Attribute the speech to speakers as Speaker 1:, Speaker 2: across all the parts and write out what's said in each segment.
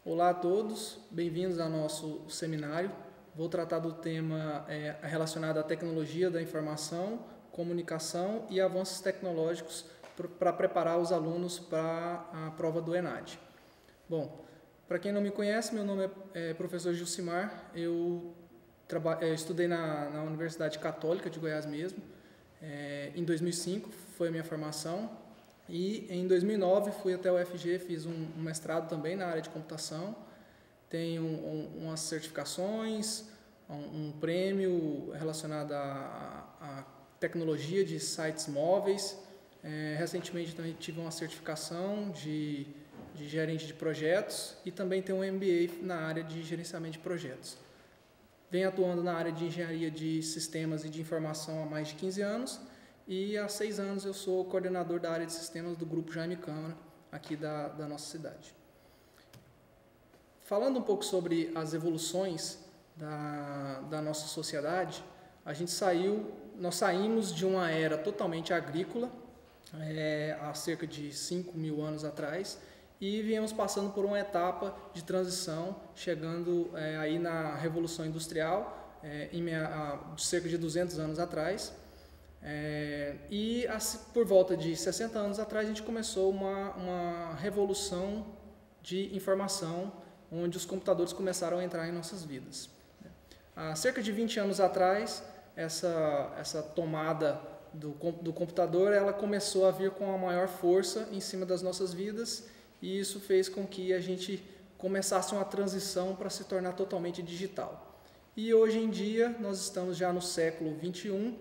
Speaker 1: Olá a todos, bem-vindos ao nosso seminário. Vou tratar do tema relacionado à tecnologia da informação, comunicação e avanços tecnológicos para preparar os alunos para a prova do ENAD. Bom, para quem não me conhece, meu nome é professor Gilcimar, eu estudei na Universidade Católica de Goiás mesmo, em 2005 foi a minha formação. E em 2009 fui até o UFG, fiz um mestrado também na área de computação, tenho umas certificações, um prêmio relacionado à tecnologia de sites móveis. Recentemente também tive uma certificação de gerente de projetos e também tenho um MBA na área de gerenciamento de projetos. Venho atuando na área de engenharia de sistemas e de informação há mais de 15 anos. E há 6 anos eu sou coordenador da área de sistemas do Grupo Jaime Câmara, aqui da nossa cidade. Falando um pouco sobre as evoluções da nossa sociedade, nós saímos de uma era totalmente agrícola, há cerca de 5.000 anos atrás, e viemos passando por uma etapa de transição, chegando aí na Revolução Industrial, de cerca de 200 anos atrás. E por volta de 60 anos atrás a gente começou uma revolução de informação, onde os computadores começaram a entrar em nossas vidas. Há cerca de 20 anos atrás, essa tomada do computador ela começou a vir com a maior força em cima das nossas vidas, e isso fez com que a gente começasse uma transição para se tornar totalmente digital. E hoje em dia nós estamos já no século 21,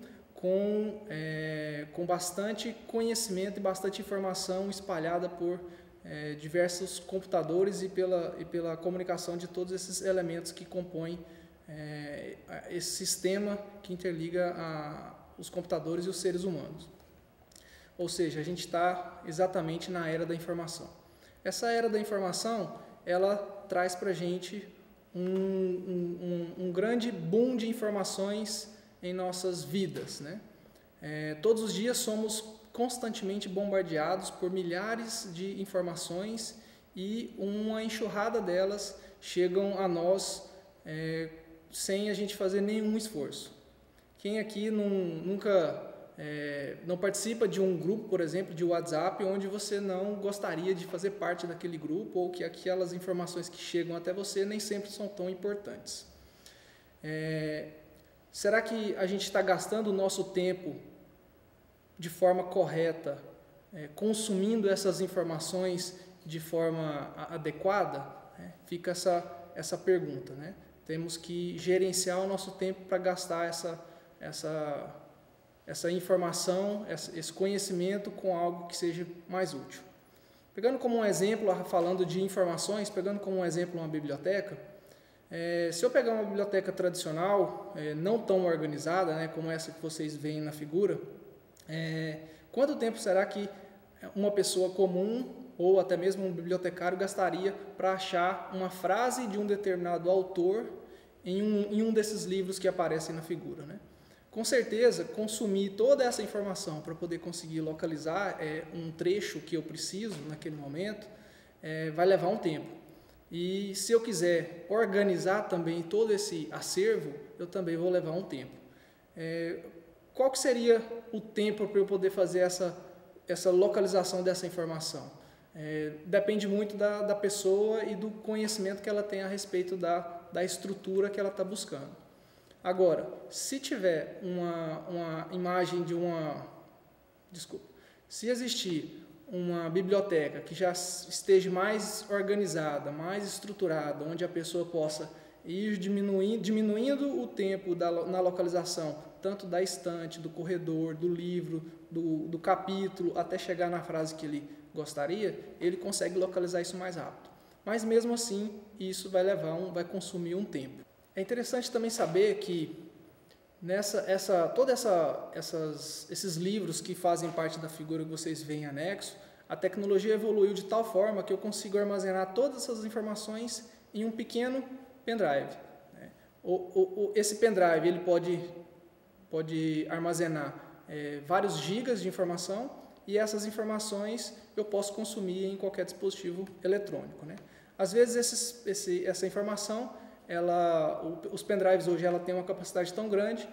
Speaker 1: com bastante conhecimento e bastante informação espalhada por diversos computadores e pela comunicação de todos esses elementos que compõem esse sistema que interliga os computadores e os seres humanos. Ou seja, a gente está exatamente na era da informação. Essa era da informação, ela traz para a gente um grande boom de informações em nossas vidas, né? Todos os dias somos constantemente bombardeados por milhares de informações e uma enxurrada delas chegam a nós sem a gente fazer nenhum esforço. Quem aqui não participa de um grupo, por exemplo, de WhatsApp, onde você não gostaria de fazer parte daquele grupo, ou que aquelas informações que chegam até você nem sempre são tão importantes? Será que a gente está gastando o nosso tempo de forma correta, consumindo essas informações de forma adequada? Fica essa pergunta, né? Temos que gerenciar o nosso tempo para gastar essa informação, esse conhecimento com algo que seja mais útil. Pegando como um exemplo, falando de informações, pegando como um exemplo uma biblioteca, se eu pegar uma biblioteca tradicional, não tão organizada, né, como essa que vocês veem na figura, quanto tempo será que uma pessoa comum ou até mesmo um bibliotecário gastaria para achar uma frase de um determinado autor em um desses livros que aparecem na figura, né? Com certeza, consumir toda essa informação para poder conseguir localizar um trecho que eu preciso naquele momento vai levar um tempo. E se eu quiser organizar também todo esse acervo, eu também vou levar um tempo. Qual que seria o tempo para eu poder fazer essa localização dessa informação? Depende muito da pessoa e do conhecimento que ela tem a respeito da estrutura que ela está buscando. Agora, se tiver uma imagem se existir uma biblioteca que já esteja mais organizada, mais estruturada, onde a pessoa possa ir diminuindo o tempo na localização, tanto da estante, do corredor, do livro, do capítulo, até chegar na frase que ele gostaria, ele consegue localizar isso mais rápido. Mas mesmo assim, isso vai consumir um tempo. É interessante também saber que esses livros que fazem parte da figura que vocês veem em anexo, a tecnologia evoluiu de tal forma que eu consigo armazenar todas essas informações em um pequeno pendrive. Esse pendrive ele pode armazenar vários gigas de informação, e essas informações eu posso consumir em qualquer dispositivo eletrônico, né? Às vezes essa informação, os pendrives hoje ela tem uma capacidade tão grande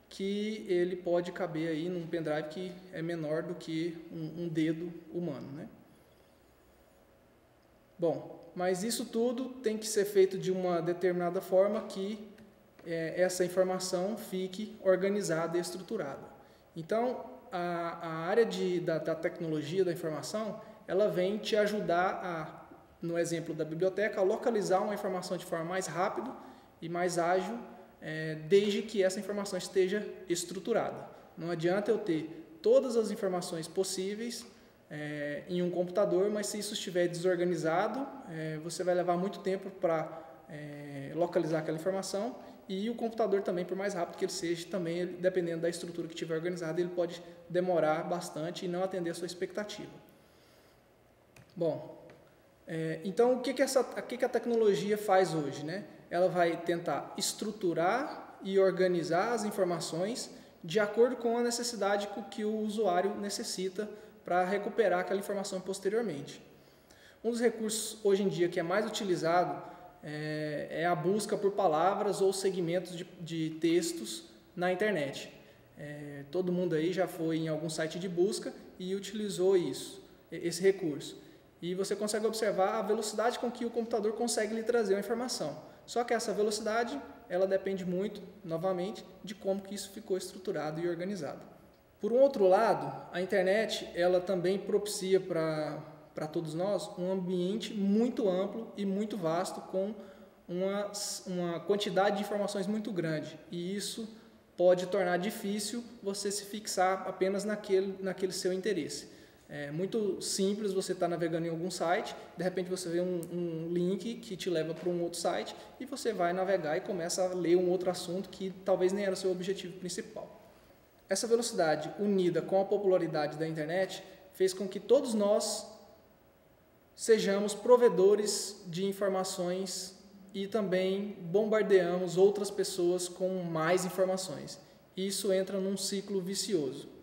Speaker 1: que ele pode caber aí num pendrive que é menor do que um dedo humano, né? Bom, mas isso tudo tem que ser feito de uma determinada forma que essa informação fique organizada e estruturada. Então, a área da tecnologia da informação, ela vem te ajudar no exemplo da biblioteca, a localizar uma informação de forma mais rápida e mais ágil, desde que essa informação esteja estruturada. Não adianta eu ter todas as informações possíveis em um computador, mas se isso estiver desorganizado, você vai levar muito tempo para localizar aquela informação, e o computador também, por mais rápido que ele seja, também, dependendo da estrutura que estiver organizada, ele pode demorar bastante e não atender a sua expectativa. Bom, então o que a tecnologia faz hoje, né? Ela vai tentar estruturar e organizar as informações de acordo com a necessidade que o usuário necessita para recuperar aquela informação posteriormente. Um dos recursos hoje em dia que é mais utilizado é a busca por palavras ou segmentos de textos na internet. Todo mundo aí já foi em algum site de busca e utilizou esse recurso. E você consegue observar a velocidade com que o computador consegue lhe trazer a informação. Só que essa velocidade, ela depende muito, novamente, de como que isso ficou estruturado e organizado. Por um outro lado, a internet, ela também propicia para todos nós um ambiente muito amplo e muito vasto, com uma quantidade de informações muito grande. E isso pode tornar difícil você se fixar apenas naquele seu interesse. É muito simples você estar navegando em algum site, de repente você vê um link que te leva para um outro site e você vai navegar e começa a ler um outro assunto que talvez nem era o seu objetivo principal. Essa velocidade, unida com a popularidade da internet, fez com que todos nós sejamos provedores de informações e também bombardeamos outras pessoas com mais informações. Isso entra num ciclo vicioso.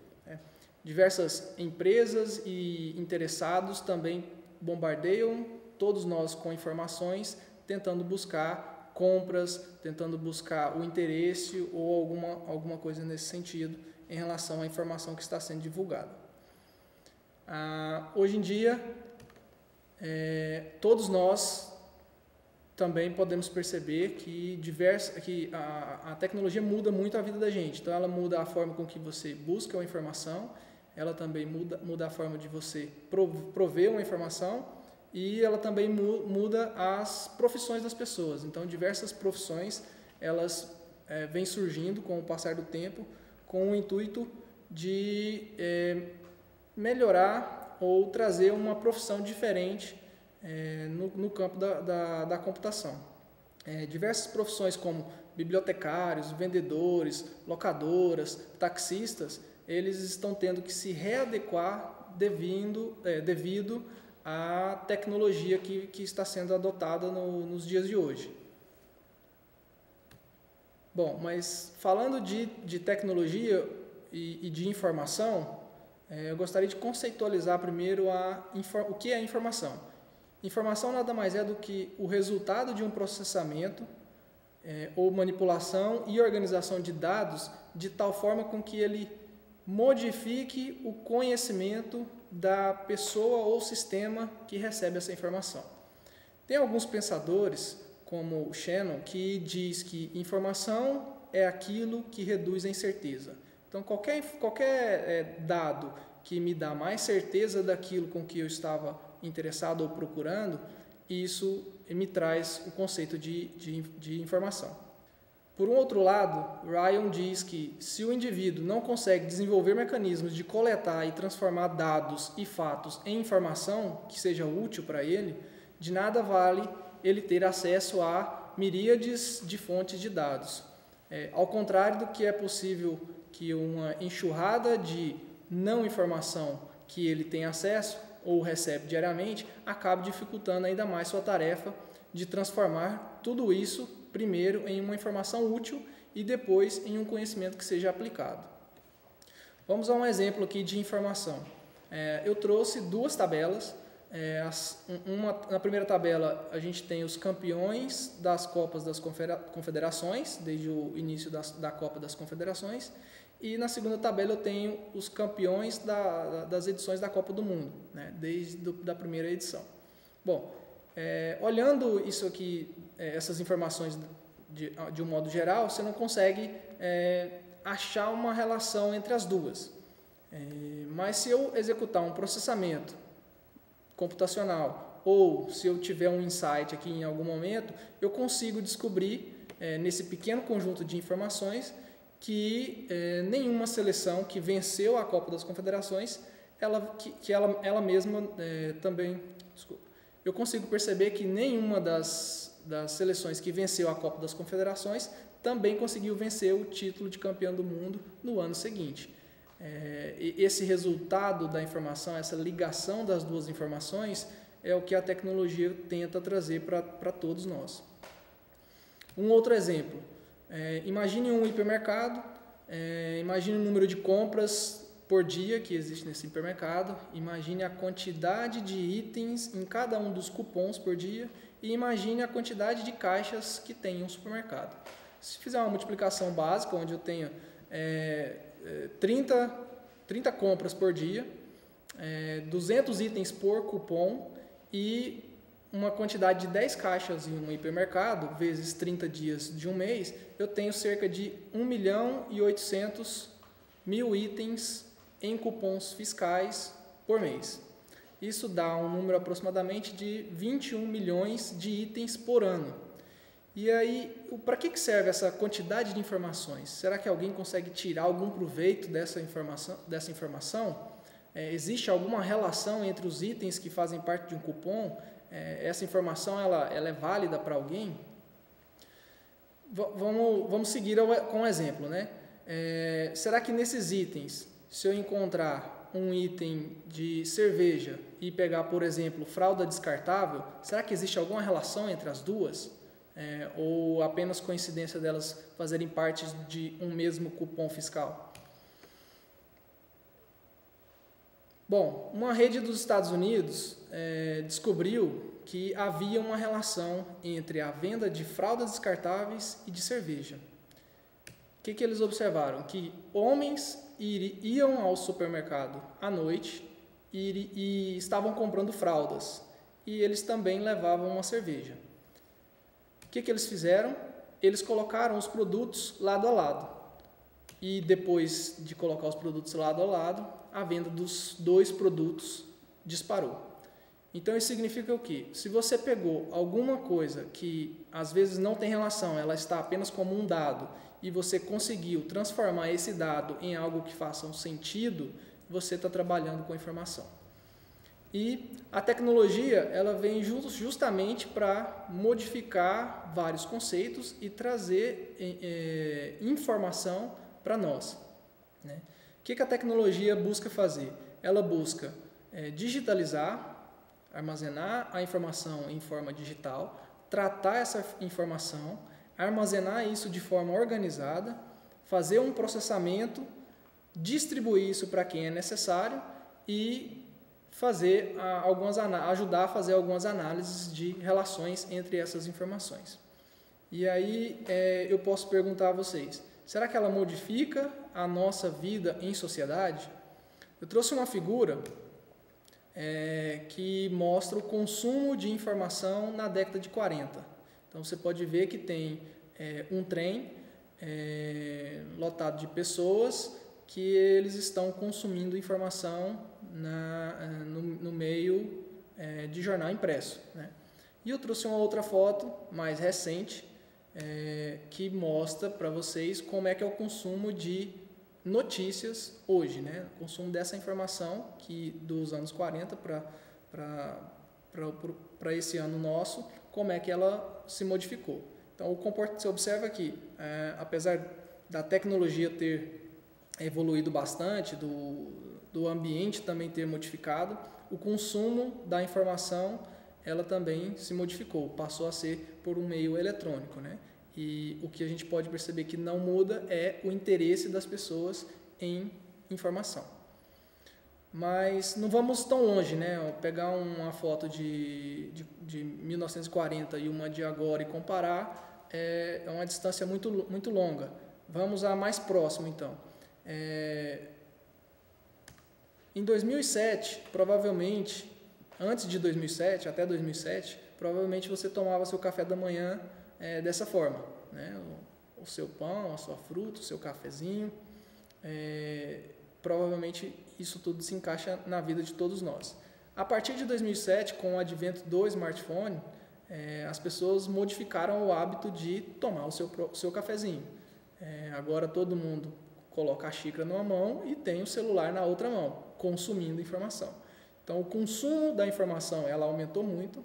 Speaker 1: Diversas empresas e interessados também bombardeiam todos nós com informações, tentando buscar compras, tentando buscar o interesse ou alguma coisa nesse sentido em relação à informação que está sendo divulgada. Hoje em dia, todos nós também podemos perceber que a tecnologia muda muito a vida da gente. Então, ela muda a forma com que você busca uma informação, ela também muda a forma de você prover uma informação, e ela também muda as profissões das pessoas. Então, diversas profissões, elas vêm surgindo com o passar do tempo, com o intuito de melhorar ou trazer uma profissão diferente no campo da computação. Diversas profissões como bibliotecários, vendedores, locadoras, taxistas, eles estão tendo que se readequar devido à tecnologia que está sendo adotada nos dias de hoje. Bom, mas falando de tecnologia e de informação, eu gostaria de conceitualizar primeiro o que é informação. Informação nada mais é do que o resultado de um processamento ou manipulação e organização de dados de tal forma com que ele modifique o conhecimento da pessoa ou sistema que recebe essa informação. Tem alguns pensadores, como o Shannon, que diz que informação é aquilo que reduz a incerteza. Então, qualquer dado que me dá mais certeza daquilo com que eu estava interessado ou procurando, isso me traz o conceito de informação. Por um outro lado, Ryan diz que se o indivíduo não consegue desenvolver mecanismos de coletar e transformar dados e fatos em informação que seja útil para ele, de nada vale ele ter acesso a miríades de fontes de dados. Ao contrário do que é possível que uma enxurrada de não informação que ele tem acesso ou recebe diariamente acabe dificultando ainda mais sua tarefa de transformar tudo isso primeiro em uma informação útil e depois em um conhecimento que seja aplicado. Vamos a um exemplo aqui de informação. Eu trouxe duas tabelas Na primeira tabela a gente tem os campeões das Copas das Confederações, desde o início da Copa das Confederações, e na segunda tabela eu tenho os campeões das edições da Copa do Mundo, né, desde a primeira edição. Bom, olhando isso aqui, essas informações de um modo geral, você não consegue achar uma relação entre as duas. Mas se eu executar um processamento computacional ou se eu tiver um insight aqui em algum momento, eu consigo descobrir nesse pequeno conjunto de informações que nenhuma seleção que venceu a Copa das Confederações, ela mesma também... Desculpa, eu consigo perceber que nenhuma das seleções que venceu a Copa das Confederações também conseguiu vencer o título de campeão do mundo no ano seguinte. Esse resultado da informação, essa ligação das duas informações, é o que a tecnologia tenta trazer para todos nós. Um outro exemplo, imagine um hipermercado, imagine o número de compras por dia que existe nesse hipermercado, imagine a quantidade de itens em cada um dos cupons por dia e imagine a quantidade de caixas que tem em um supermercado. Se fizer uma multiplicação básica, onde eu tenho 30 compras por dia, 200 itens por cupom e uma quantidade de 10 caixas em um hipermercado, vezes 30 dias de um mês, eu tenho cerca de 1.800.000 itens em cupons fiscais por mês. Isso dá um número aproximadamente de 21 milhões de itens por ano. E aí, para que serve essa quantidade de informações? Será que alguém consegue tirar algum proveito dessa informação? Existe alguma relação entre os itens que fazem parte de um cupom? Essa informação ela é válida para alguém? Vamos seguir com um exemplo, né? Será que nesses itens, se eu encontrar um item de cerveja e pegar, por exemplo, fralda descartável, será que existe alguma relação entre as duas? Ou apenas coincidência delas fazerem parte de um mesmo cupom fiscal? Bom, uma rede dos Estados Unidos descobriu que havia uma relação entre a venda de fraldas descartáveis e de cerveja. O que eles observaram? Que homens iam ao supermercado à noite e estavam comprando fraldas e eles também levavam uma cerveja. O que eles fizeram? Eles colocaram os produtos lado a lado. E depois de colocar os produtos lado a lado, a venda dos dois produtos disparou. Então isso significa o quê? Se você pegou alguma coisa que às vezes não tem relação, ela está apenas como um dado, e você conseguiu transformar esse dado em algo que faça um sentido, você está trabalhando com informação. E a tecnologia ela vem justamente para modificar vários conceitos e trazer informação para nós, né? O que a tecnologia busca fazer? Ela busca digitalizar, armazenar a informação em forma digital, tratar essa informação, armazenar isso de forma organizada, fazer um processamento, distribuir isso para quem é necessário e ajudar a fazer algumas análises de relações entre essas informações. E aí eu posso perguntar a vocês, será que ela modifica a nossa vida em sociedade? Eu trouxe uma figura que mostra o consumo de informação na década de 40. Então você pode ver que tem um trem lotado de pessoas que eles estão consumindo informação no meio de jornal impresso, né? E eu trouxe uma outra foto mais recente que mostra para vocês como é que é o consumo de notícias hoje, né? O consumo dessa informação que dos anos 40 para esse ano nosso, como é que ela se modificou. Então, você observa que, apesar da tecnologia ter evoluído bastante, do ambiente também ter modificado, o consumo da informação ela também se modificou, passou a ser por um meio eletrônico, né? E o que a gente pode perceber que não muda é o interesse das pessoas em informação. Mas não vamos tão longe, né? Pegar uma foto de 1940 e uma de agora e comparar é uma distância muito longa. Vamos a mais próximo, então. Em 2007, provavelmente, antes de 2007, até 2007, provavelmente você tomava seu café da manhã dessa forma, né? O seu pão, a sua fruta, o seu cafezinho. Provavelmente isso tudo se encaixa na vida de todos nós. A partir de 2007, com o advento do smartphone, as pessoas modificaram o hábito de tomar o seu cafezinho. Agora todo mundo coloca a xícara numa mão e tem o celular na outra mão, consumindo informação. Então o consumo da informação ela aumentou muito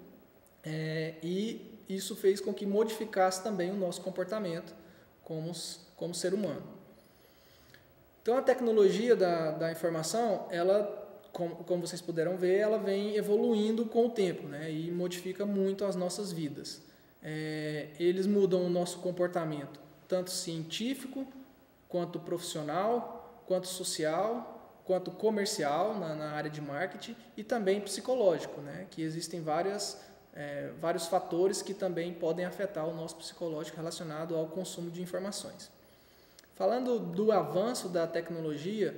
Speaker 1: e isso fez com que modificasse também o nosso comportamento como ser humano. Então a tecnologia da informação, ela, como vocês puderam ver, ela vem evoluindo com o tempo, né? E modifica muito as nossas vidas. Eles mudam o nosso comportamento, tanto científico, quanto profissional, quanto social, quanto comercial na área de marketing e também psicológico, né? Que existem vários fatores que também podem afetar o nosso psicológico relacionado ao consumo de informações. Falando do avanço da tecnologia,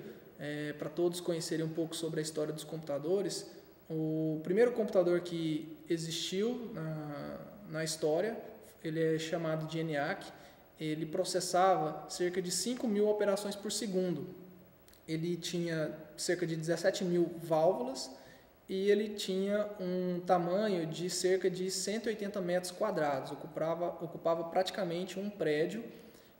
Speaker 1: para todos conhecerem um pouco sobre a história dos computadores, o primeiro computador que existiu na história, ele é chamado de ENIAC, ele processava cerca de 5.000 operações por segundo. Ele tinha cerca de 17.000 válvulas e ele tinha um tamanho de cerca de 180 metros quadrados, ocupava praticamente um prédio.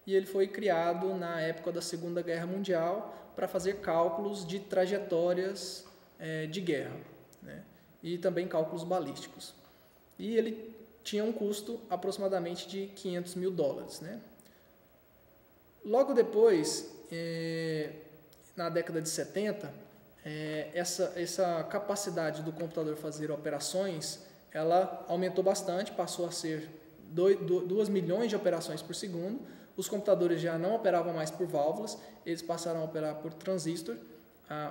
Speaker 1: E ele foi criado na época da Segunda Guerra Mundial para fazer cálculos de trajetórias de guerra, né? E também cálculos balísticos. E ele tinha um custo aproximadamente de $500.000, né? Logo depois, na década de 70, essa capacidade do computador fazer operações, ela aumentou bastante, passou a ser 2 milhões de operações por segundo. Os computadores já não operavam mais por válvulas, eles passaram a operar por transistor.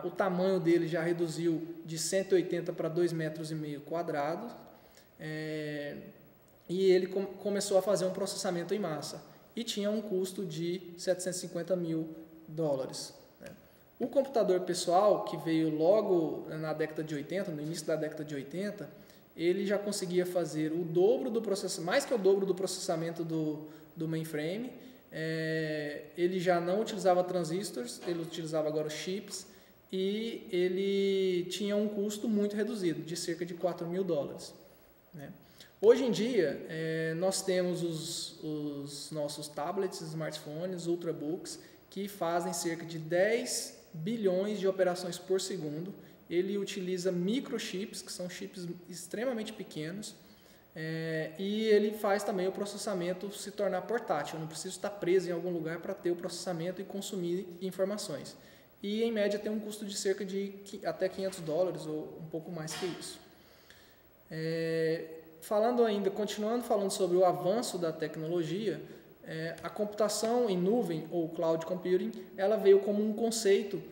Speaker 1: O tamanho dele já reduziu de 180 para 2,5 metros quadrados. E ele começou a fazer um processamento em massa. E tinha um custo de $750.000. Né? O computador pessoal, que veio logo na década de 80, no início da década de 80, ele já conseguia fazer o dobro do processamento, mais que o dobro do processamento do mainframe. Ele já não utilizava transistores, ele utilizava agora chips e ele tinha um custo muito reduzido, de cerca de $4.000. Né? Hoje em dia, nós temos os nossos tablets, smartphones, ultrabooks, que fazem cerca de 10 bilhões de operações por segundo. Ele utiliza microchips, que são chips extremamente pequenos, e ele faz também o processamento se tornar portátil. Eu não preciso estar preso em algum lugar para ter o processamento e consumir informações. E em média tem um custo de cerca de até $500 ou um pouco mais que isso. Continuando falando sobre o avanço da tecnologia, a computação em nuvem ou cloud computing, ela veio como um conceito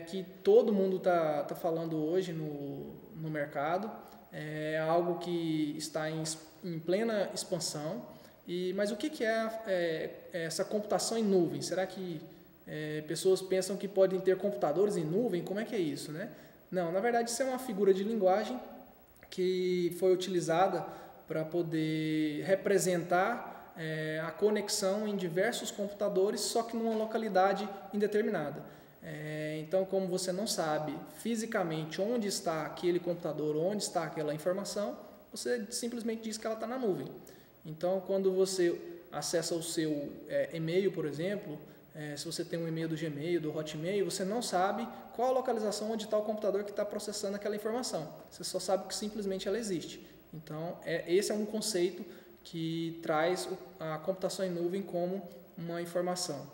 Speaker 1: que todo mundo está falando hoje no mercado. É algo que está em plena expansão. Mas o que é essa computação em nuvem? Será que pessoas pensam que podem ter computadores em nuvem? Como é que é isso, né? Não, na verdade isso é uma figura de linguagem que foi utilizada para poder representar a conexão em diversos computadores, só que numa localidade indeterminada. Então, como você não sabe fisicamente onde está aquele computador, onde está aquela informação, você simplesmente diz que ela está na nuvem. Então, quando você acessa o seu e-mail, por exemplo, se você tem um e-mail do Gmail, do Hotmail, você não sabe qual a localização onde está o computador que está processando aquela informação. Você só sabe que simplesmente ela existe. Então, esse é um conceito que traz a computação em nuvem como uma informação.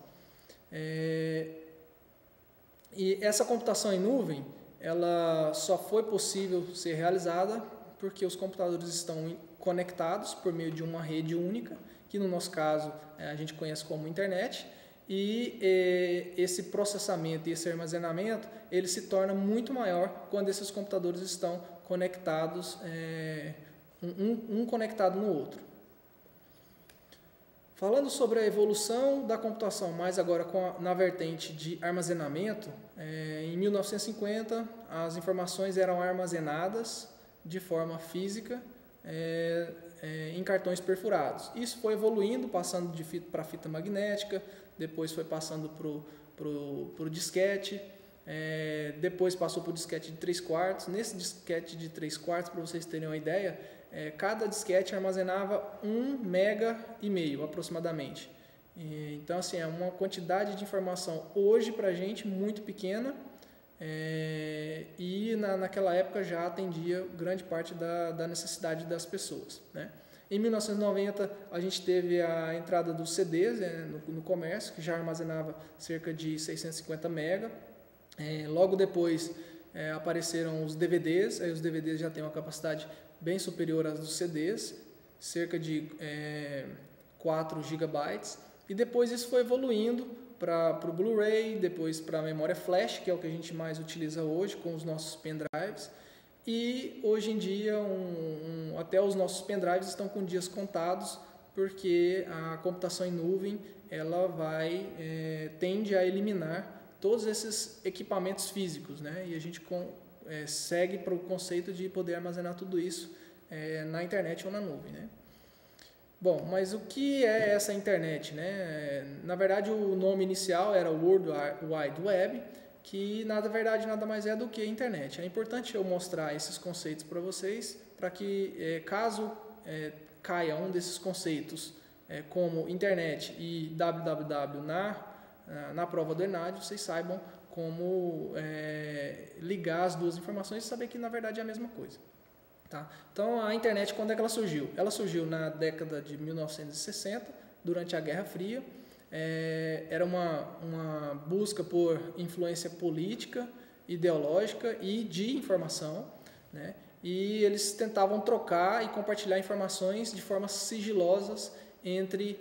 Speaker 1: E essa computação em nuvem, ela só foi possível ser realizada porque os computadores estão conectados por meio de uma rede única, que no nosso caso a gente conhece como internet, e esse processamento e esse armazenamento ele se torna muito maior quando esses computadores estão conectados, um conectado no outro. Falando sobre a evolução da computação, mas agora na vertente de armazenamento, em 1950 as informações eram armazenadas de forma física em cartões perfurados. Isso foi evoluindo, passando de fita para fita magnética, depois foi passando para o disquete, depois passou para o disquete de 3/4. Nesse disquete de 3/4, para vocês terem uma ideia, cada disquete armazenava 1,5 MB aproximadamente. Então, assim, é uma quantidade de informação hoje para a gente muito pequena, e naquela época já atendia grande parte da necessidade das pessoas, né? Em 1990 a gente teve a entrada dos CDs no comércio, que já armazenava cerca de 650 MB. Logo depois apareceram os DVDs, aí os DVDs já têm uma capacidade bem superior às dos CDs, cerca de 4 GB, e depois isso foi evoluindo para o Blu-ray, depois para a memória flash, que é o que a gente mais utiliza hoje com os nossos pendrives, e hoje em dia até os nossos pendrives estão com dias contados, porque a computação em nuvem ela tende a eliminar todos esses equipamentos físicos, né? E a gente segue para o conceito de poder armazenar tudo isso na internet ou na nuvem, né? Bom, mas o que é essa internet, né? Na verdade, o nome inicial era World Wide Web, que na verdade nada mais é do que a internet. É importante eu mostrar esses conceitos para vocês, para que caso caia um desses conceitos, como internet e www na prova do ENAD, vocês saibam como ligar as duas informações e saber que na verdade é a mesma coisa. Tá? Então a internet, quando é que ela surgiu? Ela surgiu na década de 1960, durante a Guerra Fria. Era uma busca por influência política, ideológica e de informação, né? E eles tentavam trocar e compartilhar informações de formas sigilosas entre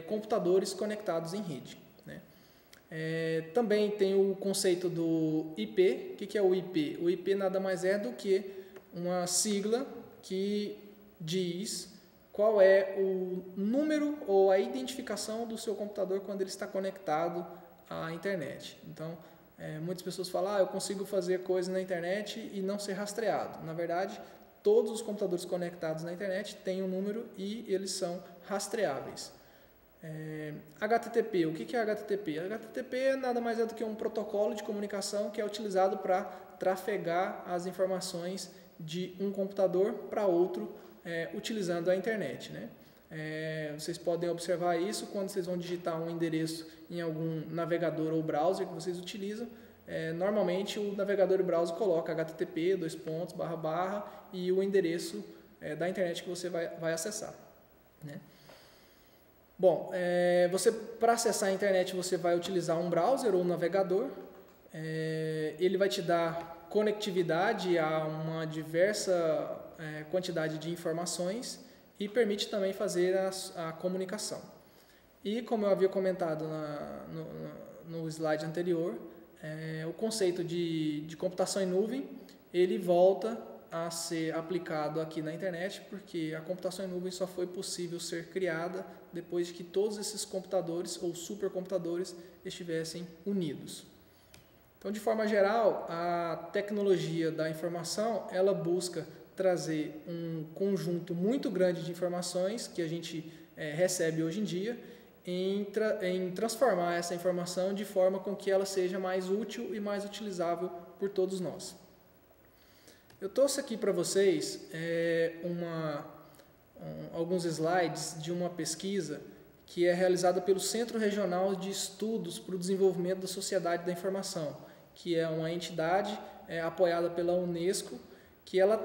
Speaker 1: computadores conectados em rede, né? Também tem o conceito do IP. O que é o IP? O IP nada mais é do que uma sigla que diz qual é o número ou a identificação do seu computador quando ele está conectado à internet. Então, muitas pessoas falam, eu consigo fazer coisas na internet e não ser rastreado. Na verdade, todos os computadores conectados na internet têm um número e eles são rastreáveis. HTTP, o que é HTTP? HTTP nada mais é do que um protocolo de comunicação que é utilizado para trafegar as informações de um computador para outro, utilizando a internet, né? Vocês podem observar isso quando vocês vão digitar um endereço em algum navegador ou browser que vocês utilizam. Normalmente o navegador e browser coloca http // e o endereço da internet que você vai acessar, né? Bom, para acessar a internet você vai utilizar um browser ou um navegador. Ele vai te dar conectividade a uma diversa quantidade de informações e permite também fazer a comunicação. E como eu havia comentado no slide anterior, o conceito de computação em nuvem ele volta a ser aplicado aqui na internet, porque a computação em nuvem só foi possível ser criada depois de que todos esses computadores ou supercomputadores estivessem unidos. Então, de forma geral, a tecnologia da informação ela busca trazer um conjunto muito grande de informações que a gente recebe hoje em dia em transformar essa informação de forma com que ela seja mais útil e mais utilizável por todos nós. Eu trouxe aqui para vocês alguns slides de uma pesquisa que é realizada pelo Centro Regional de Estudos para o Desenvolvimento da Sociedade da Informação, que é uma entidade apoiada pela Unesco, que ela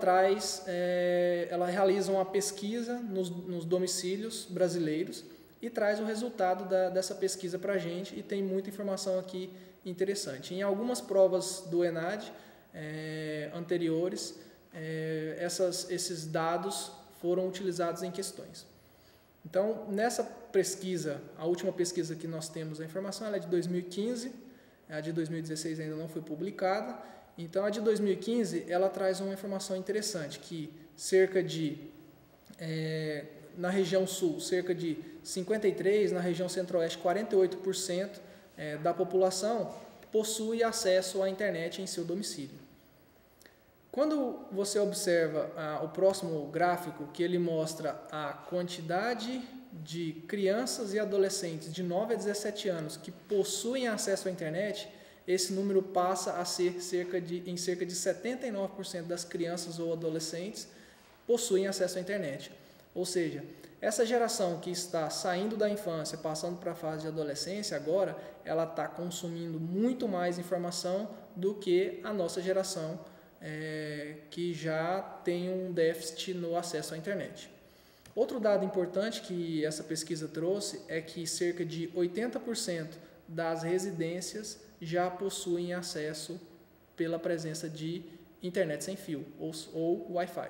Speaker 1: realiza uma pesquisa nos domicílios brasileiros e traz o resultado dessa pesquisa para a gente, e tem muita informação aqui interessante. Em algumas provas do ENAD anteriores, esses dados foram utilizados em questões. Então, nessa pesquisa, a última pesquisa que nós temos a informação, ela é de 2015, a de 2016 ainda não foi publicada. Então, a de 2015, ela traz uma informação interessante, que cerca de, na região sul, cerca de 53%, na região centro-oeste, 48% da população possui acesso à internet em seu domicílio. Quando você observa o próximo gráfico, que ele mostra a quantidade de crianças e adolescentes de 9 a 17 anos que possuem acesso à internet, esse número passa a ser em cerca de 79% das crianças ou adolescentes possuem acesso à internet. Ou seja, essa geração que está saindo da infância, passando para a fase de adolescência agora, ela está consumindo muito mais informação do que a nossa geração, que já tem um déficit no acesso à internet. Outro dado importante que essa pesquisa trouxe é que cerca de 80% das residências já possuem acesso pela presença de internet sem fio ou Wi-Fi.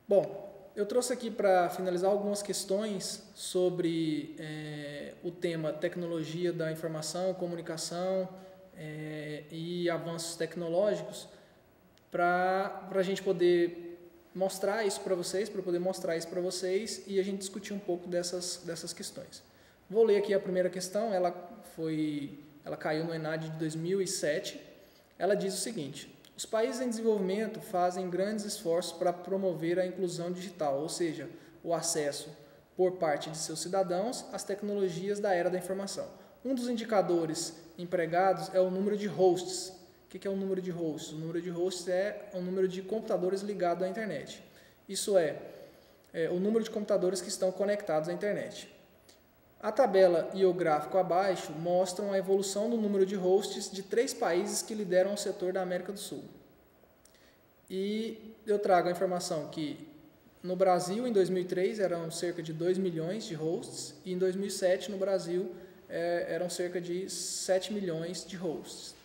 Speaker 1: Bom, eu trouxe aqui para finalizar algumas questões sobre o tema tecnologia da informação, comunicação e avanços tecnológicos, para a gente poder mostrar isso para vocês, e a gente discutir um pouco dessas questões. Vou ler aqui a primeira questão, ela caiu no ENAD de 2007. Ela diz o seguinte: os países em desenvolvimento fazem grandes esforços para promover a inclusão digital, ou seja, o acesso por parte de seus cidadãos às tecnologias da era da informação. Um dos indicadores empregados é o número de hosts. O que é o número de hosts? O número de hosts é o número de computadores ligados à internet. Isso é o número de computadores que estão conectados à internet. A tabela e o gráfico abaixo mostram a evolução do número de hosts de 3 países que lideram o setor da América do Sul. E eu trago a informação que no Brasil, em 2003, eram cerca de 2 milhões de hosts, e em 2007, no Brasil, eram cerca de 7 milhões de hosts.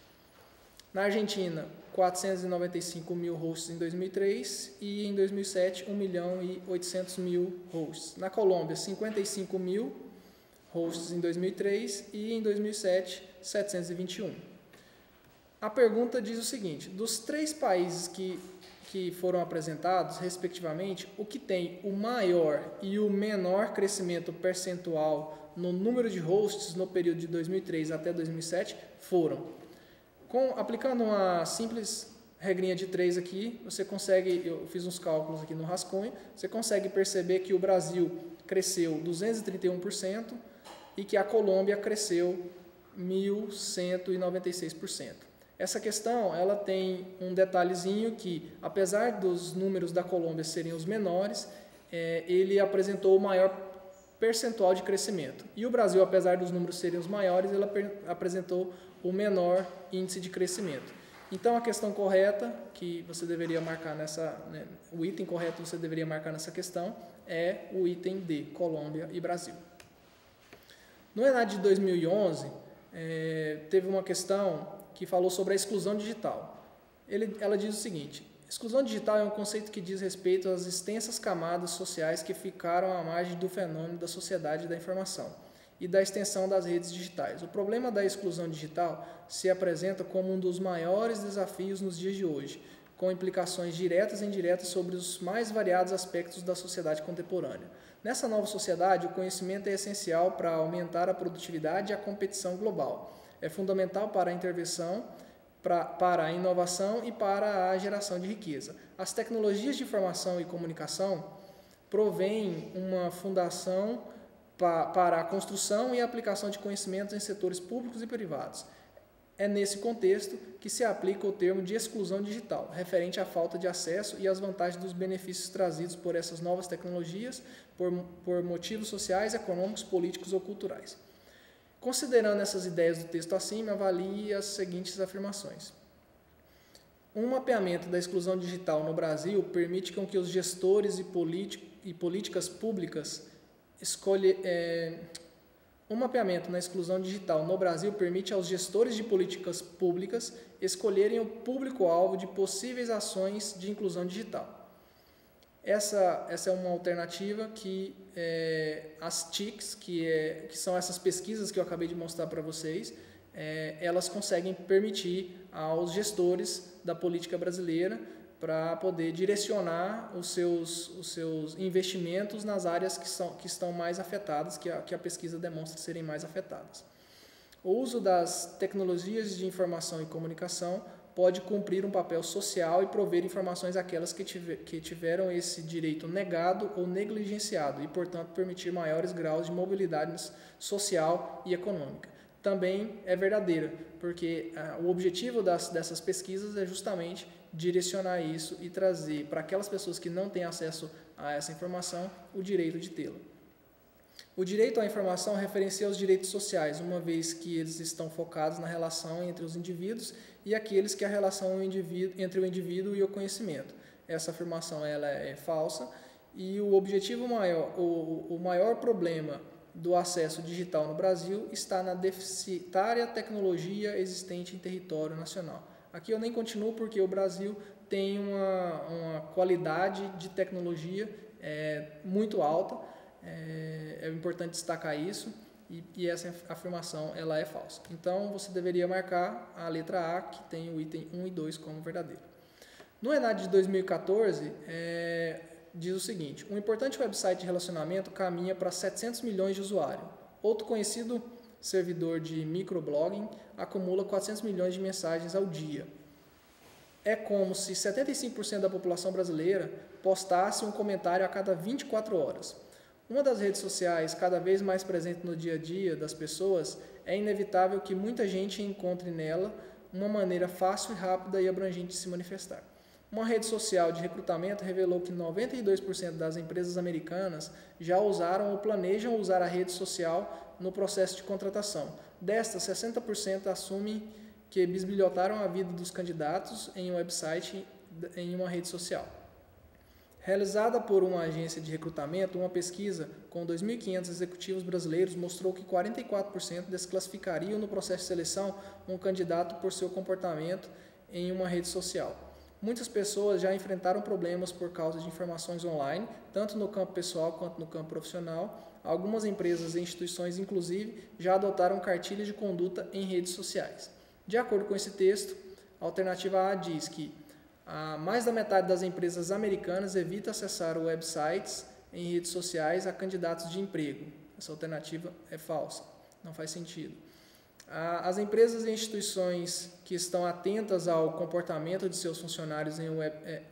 Speaker 1: Na Argentina, 495 mil hosts em 2003 e em 2007, 1 milhão e 800 mil hosts. Na Colômbia, 55 mil hosts em 2003 e em 2007, 721. A pergunta diz o seguinte: dos 3 países que foram apresentados, respectivamente, o que tem o maior e o menor crescimento percentual no número de hosts no período de 2003 até 2007 foram. Aplicando uma simples regrinha de 3 aqui, você consegue, eu fiz uns cálculos aqui no rascunho, você consegue perceber que o Brasil cresceu 231% e que a Colômbia cresceu 1.196%. Essa questão ela tem um detalhezinho que, apesar dos números da Colômbia serem os menores, ele apresentou o maior percentual de crescimento. E o Brasil, apesar dos números serem os maiores, ele apresentou o menor índice de crescimento. Então, a questão correta que você deveria marcar o item correto que você deveria marcar nessa questão é o item D, Colômbia e Brasil. No ENAD de 2011, teve uma questão que falou sobre a exclusão digital. Ela diz o seguinte: exclusão digital é um conceito que diz respeito às extensas camadas sociais que ficaram à margem do fenômeno da sociedade da informação e da extensão das redes digitais. O problema da exclusão digital se apresenta como um dos maiores desafios nos dias de hoje, com implicações diretas e indiretas sobre os mais variados aspectos da sociedade contemporânea. Nessa nova sociedade, o conhecimento é essencial para aumentar a produtividade e a competição global. É fundamental para a intervenção, para a inovação e para a geração de riqueza. As tecnologias de informação e comunicação provêm uma fundação para a construção e aplicação de conhecimentos em setores públicos e privados. É nesse contexto que se aplica o termo de exclusão digital, referente à falta de acesso e às vantagens dos benefícios trazidos por essas novas tecnologias por motivos sociais, econômicos, políticos ou culturais. Considerando essas ideias do texto acima, avalie as seguintes afirmações. Um mapeamento da exclusão digital no Brasil permite com que os gestores e políticas públicas Um mapeamento na exclusão digital no Brasil permite aos gestores de políticas públicas escolherem o público-alvo de possíveis ações de inclusão digital. Essa é uma alternativa que as TICs, que são essas pesquisas que eu acabei de mostrar para vocês, elas conseguem permitir aos gestores da política brasileira para poder direcionar os seus investimentos nas áreas que estão mais afetadas, que a pesquisa demonstra serem mais afetadas. O uso das tecnologias de informação e comunicação pode cumprir um papel social e prover informações àquelas que tiveram esse direito negado ou negligenciado e, portanto, permitir maiores graus de mobilidade social e econômica. Também é verdadeira, porque o objetivo dessas pesquisas é justamente direcionar isso e trazer para aquelas pessoas que não têm acesso a essa informação o direito de tê-la. O direito à informação referencia os direitos sociais, uma vez que eles estão focados na relação entre os indivíduos e aqueles que a relação entre o indivíduo e o conhecimento. Essa afirmação ela é falsa e o objetivo maior, o maior problema do acesso digital no Brasil está na deficitária tecnologia existente em território nacional. Aqui eu nem continuo porque o Brasil tem uma qualidade de tecnologia muito alta. É importante destacar isso e essa afirmação ela é falsa. Então você deveria marcar a letra A, que tem o item 1 e 2 como verdadeiro. No ENAD de 2014, diz o seguinte: um importante website de relacionamento caminha para 700 milhões de usuários. Outro conhecido servidor de microblogging acumula 400 milhões de mensagens ao dia. É como se 75% da população brasileira postasse um comentário a cada 24 horas. Uma das redes sociais cada vez mais presente no dia a dia das pessoas, é inevitável que muita gente encontre nela uma maneira fácil, rápida e abrangente de se manifestar. Uma rede social de recrutamento revelou que 92% das empresas americanas já usaram ou planejam usar a rede social no processo de contratação. Destas, 60% assumem que bisbilhotaram a vida dos candidatos em um website em uma rede social. Realizada por uma agência de recrutamento, uma pesquisa com 2.500 executivos brasileiros mostrou que 44% desclassificariam no processo de seleção um candidato por seu comportamento em uma rede social. Muitas pessoas já enfrentaram problemas por causa de informações online, tanto no campo pessoal quanto no campo profissional. Algumas empresas e instituições, inclusive, já adotaram cartilhas de conduta em redes sociais. De acordo com esse texto, a alternativa A diz que mais da metade das empresas americanas evita acessar websites em redes sociais a candidatos de emprego. Essa alternativa é falsa, não faz sentido. As empresas e instituições que estão atentas ao comportamento de seus funcionários em A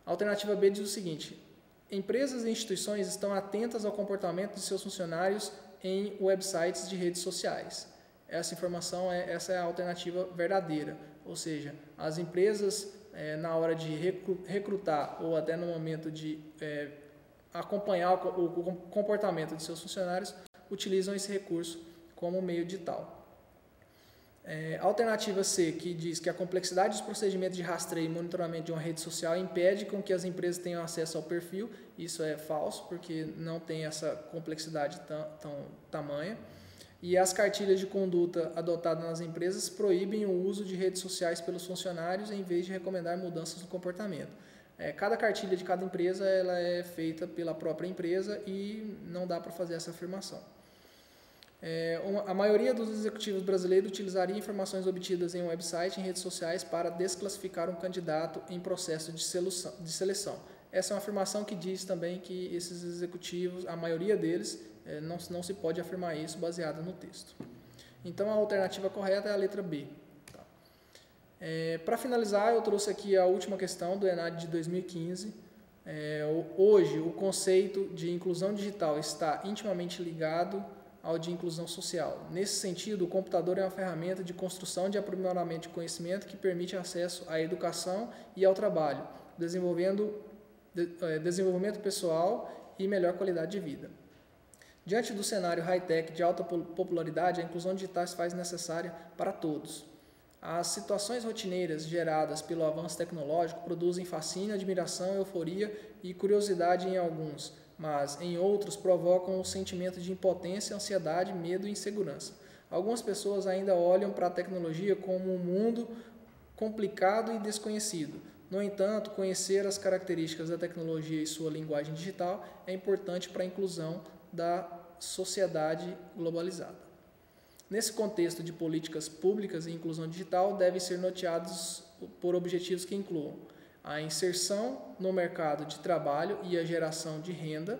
Speaker 1: alternativa B diz o seguinte: empresas e instituições estão atentas ao comportamento de seus funcionários em websites de redes sociais. Essa é a alternativa verdadeira, ou seja, as empresas na hora de recrutar ou até no momento de acompanhar o comportamento de seus funcionários, utilizam esse recurso como meio de tal. Alternativa C, que diz que a complexidade dos procedimentos de rastreio e monitoramento de uma rede social impede com que as empresas tenham acesso ao perfil. Isso é falso, porque não tem essa complexidade tamanha. E as cartilhas de conduta adotadas nas empresas proíbem o uso de redes sociais pelos funcionários em vez de recomendar mudanças no comportamento. Cada cartilha de cada empresa ela é feita pela própria empresa e não dá para fazer essa afirmação. A maioria dos executivos brasileiros utilizaria informações obtidas em um website e em redes sociais para desclassificar um candidato em processo de seleção. Essa é uma afirmação que diz também que esses executivos, a maioria deles, não se pode afirmar isso baseado no texto. Então, a alternativa correta é a letra B. Tá. Para finalizar, eu trouxe aqui a última questão do ENAD de 2015. Hoje, o conceito de inclusão digital está intimamente ligado ao de inclusão social. Nesse sentido, o computador é uma ferramenta de construção de aprimoramento de conhecimento que permite acesso à educação e ao trabalho, desenvolvimento pessoal e melhor qualidade de vida. Diante do cenário high-tech de alta popularidade, a inclusão digital se faz necessária para todos. As situações rotineiras geradas pelo avanço tecnológico produzem fascínio, admiração, euforia e curiosidade em alguns, mas em outros provocam um sentimento de impotência, ansiedade, medo e insegurança. Algumas pessoas ainda olham para a tecnologia como um mundo complicado e desconhecido, No entanto, conhecer as características da tecnologia e sua linguagem digital é importante para a inclusão da sociedade globalizada. Nesse contexto de políticas públicas e inclusão digital, devem ser norteados por objetivos que incluam a inserção no mercado de trabalho e a geração de renda,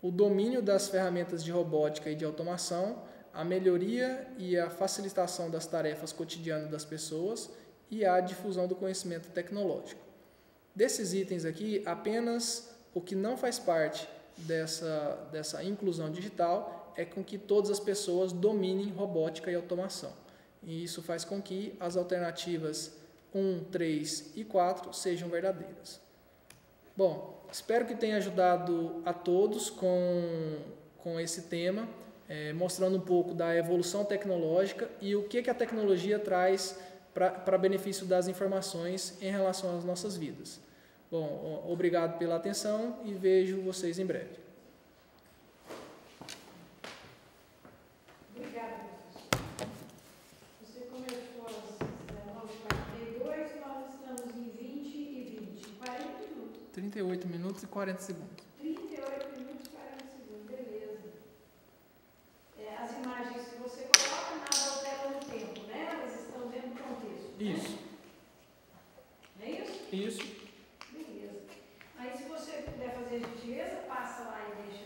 Speaker 1: o domínio das ferramentas de robótica e de automação, a melhoria e a facilitação das tarefas cotidianas das pessoas e a difusão do conhecimento tecnológico. Desses itens aqui, apenas o que não faz parte dessa inclusão digital é com que todas as pessoas dominem robótica e automação. E isso faz com que as alternativas 1, 3 e 4 sejam verdadeiras. Bom, espero que tenha ajudado a todos com esse tema, mostrando um pouco da evolução tecnológica e o que a tecnologia traz para benefício das informações em relação às nossas vidas. Bom, obrigado pela atenção e vejo vocês em breve.
Speaker 2: Obrigada, professor. Você começou às 9h42, nós estamos em 20 e 20, 40 minutos.
Speaker 1: 38 minutos e 40 segundos.
Speaker 2: 38 minutos e 40 segundos, beleza. As imagens que você coloca, nada altera no tempo, né? Elas estão dentro do contexto.
Speaker 1: Isso.
Speaker 2: Né? É isso?
Speaker 1: Isso.
Speaker 2: Beleza. Aí, se você puder fazer a gentileza, passa lá e deixa